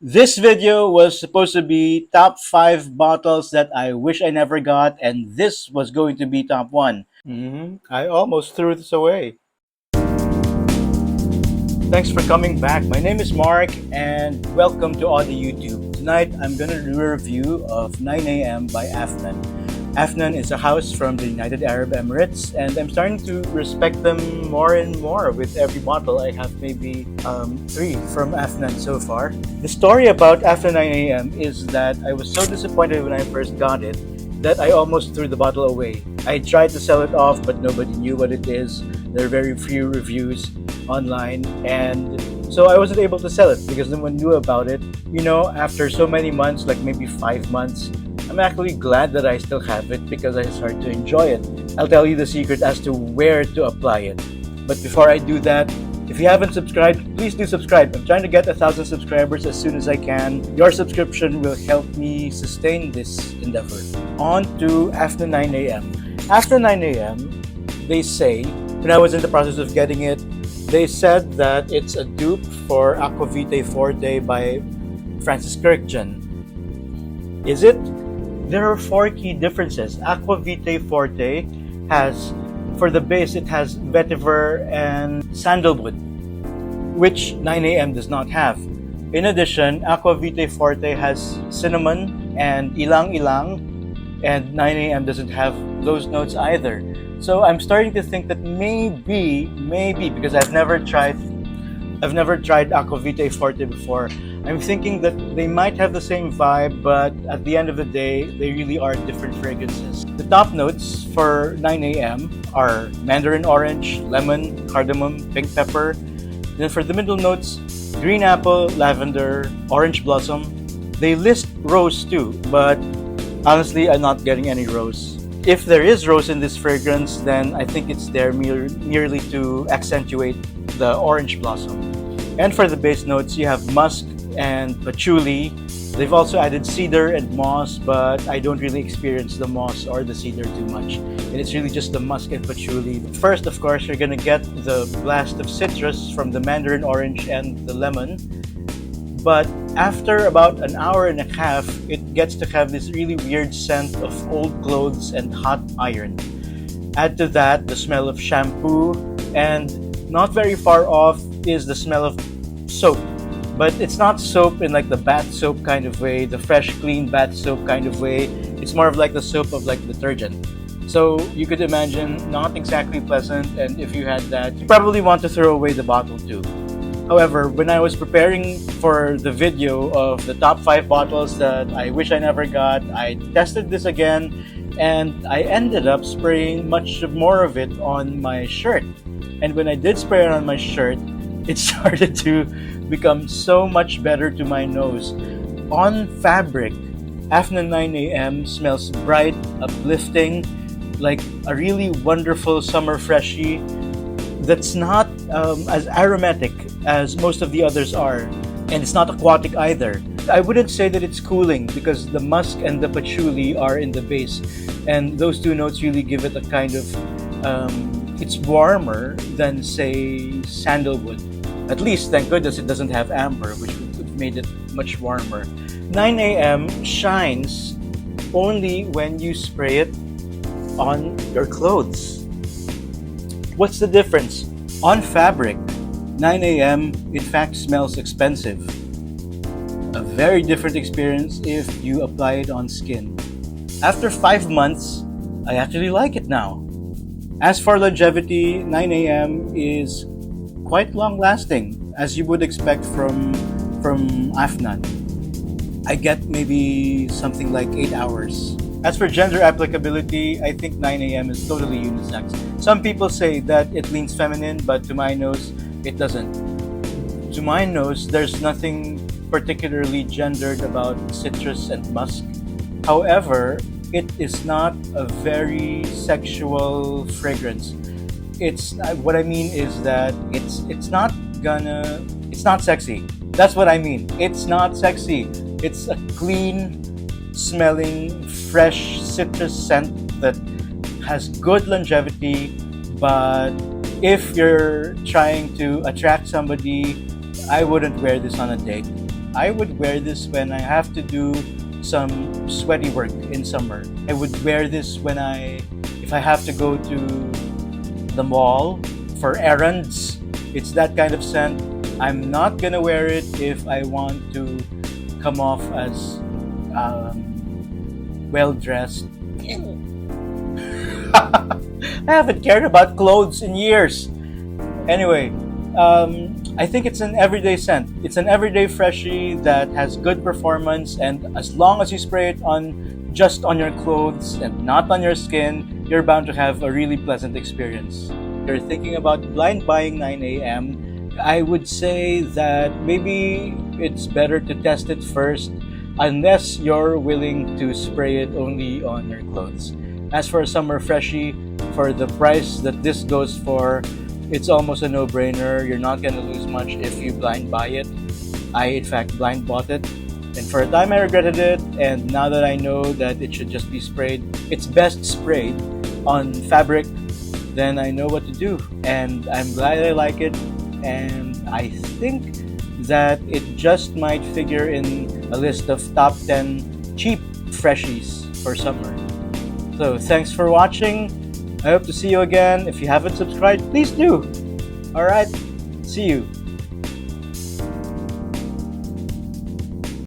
This video was supposed to be top 5 bottles that I wish I never got, and this was going to be top 1. I almost threw this away. Thanks for coming back. My name is Mark, and welcome to Audi YouTube. Tonight, I'm going to do a review of 9am by Afnan. Afnan is a house from the United Arab Emirates, and I'm starting to respect them more and more with every bottle. I have maybe 3 from Afnan so far. The story about Afnan 9am is that I was so disappointed when I first got it that I almost threw the bottle away. I tried to sell it off, but nobody knew what it is. There are very few reviews online, and so I wasn't able to sell it because no one knew about it. You know, after so many months, like maybe 5 months, I'm actually glad that I still have it because I started to enjoy it. I'll tell you the secret as to where to apply it. But before I do that, if you haven't subscribed, please do subscribe. I'm trying to get 1,000 subscribers as soon as I can. Your subscription will help me sustain this endeavor. On to After 9am. After 9am, they say, when I was in the process of getting it, they said that it's a dupe for Aquavitae Forte by Francis Kirkjan. Is it? There are 4 key differences. Aquavitae Forte has, for the base, it has vetiver and sandalwood, which 9am does not have. In addition, Aquavitae Forte has cinnamon and ilang-ilang, and 9am doesn't have those notes either. So I'm starting to think that maybe, because I've never tried Aquavitae Forte before, I'm thinking that they might have the same vibe, but at the end of the day, they really are different fragrances. The top notes for 9am are mandarin orange, lemon, cardamom, pink pepper. Then for the middle notes, green apple, lavender, orange blossom. They list rose too, but honestly, I'm not getting any rose. If there is rose in this fragrance, then I think it's there merely to accentuate the orange blossom. And for the base notes, you have musk and patchouli. They've also added cedar and moss, but I don't really experience the moss or the cedar too much. And it's really just the musk and patchouli. First, of course, you're gonna get the blast of citrus from the mandarin orange and the lemon. But after about an hour and a half, it gets to have this really weird scent of old clothes and hot iron. Add to that the smell of shampoo, and not very far off is the smell of soap. But it's not soap in like the bath soap kind of way, the fresh, clean bath soap kind of way. It's more of like the soap of like detergent. So you could imagine not exactly pleasant, and if you had that, you probably want to throw away the bottle too. However, when I was preparing for the video of the top 5 bottles that I wish I never got, I tested this again, and I ended up spraying much more of it on my shirt. And when I did spray it on my shirt, it started to become so much better to my nose. On fabric, Afnan 9am smells bright, uplifting, like a really wonderful summer freshie that's not as aromatic as most of the others are, and it's not aquatic either. I wouldn't say that it's cooling because the musk and the patchouli are in the base, and those 2 notes really give it a kind of it's warmer than, say, sandalwood. At least, thank goodness, it doesn't have amber, which would have made it much warmer. 9am shines only when you spray it on your clothes. What's the difference? On fabric, 9am in fact smells expensive. A very different experience if you apply it on skin. After 5 months, I actually like it now. As for longevity, 9am is quite long-lasting, as you would expect from Afnan. I get maybe something like 8 hours. As for gender applicability, I think 9am is totally unisex. Some people say that it leans feminine, but to my nose, it doesn't. To my nose, there's nothing particularly gendered about citrus and musk. However, it is not a very sexual fragrance. It's what I mean is that it's not sexy. That's what I mean. It's not sexy. It's a clean smelling, fresh citrus scent that has good longevity, but if you're trying to attract somebody, I wouldn't wear this on a date. I would wear this when I have to do some sweaty work in summer. I would wear this if I have to go to the mall for errands. It's that kind of scent. I'm not gonna wear it if I want to come off as well dressed. I haven't cared about clothes in years. Anyway, I think it's an everyday scent. It's an everyday freshie that has good performance, and as long as you spray it just on your clothes and not on your skin, you're bound to have a really pleasant experience. If you're thinking about blind buying 9am, I would say that maybe it's better to test it first, unless you're willing to spray it only on your clothes. As for a summer freshie, for the price that this goes for, it's almost a no-brainer. You're not gonna lose much if you blind buy it. I, in fact, blind bought it, and for a time I regretted it, and now that I know that it should just be sprayed, it's best sprayed on fabric, then I know what to do. And I'm glad I like it, and I think that it just might figure in a list of top 10 cheap freshies for summer. So thanks for watching. I hope to see you again. If you haven't subscribed, please do. Alright, see you.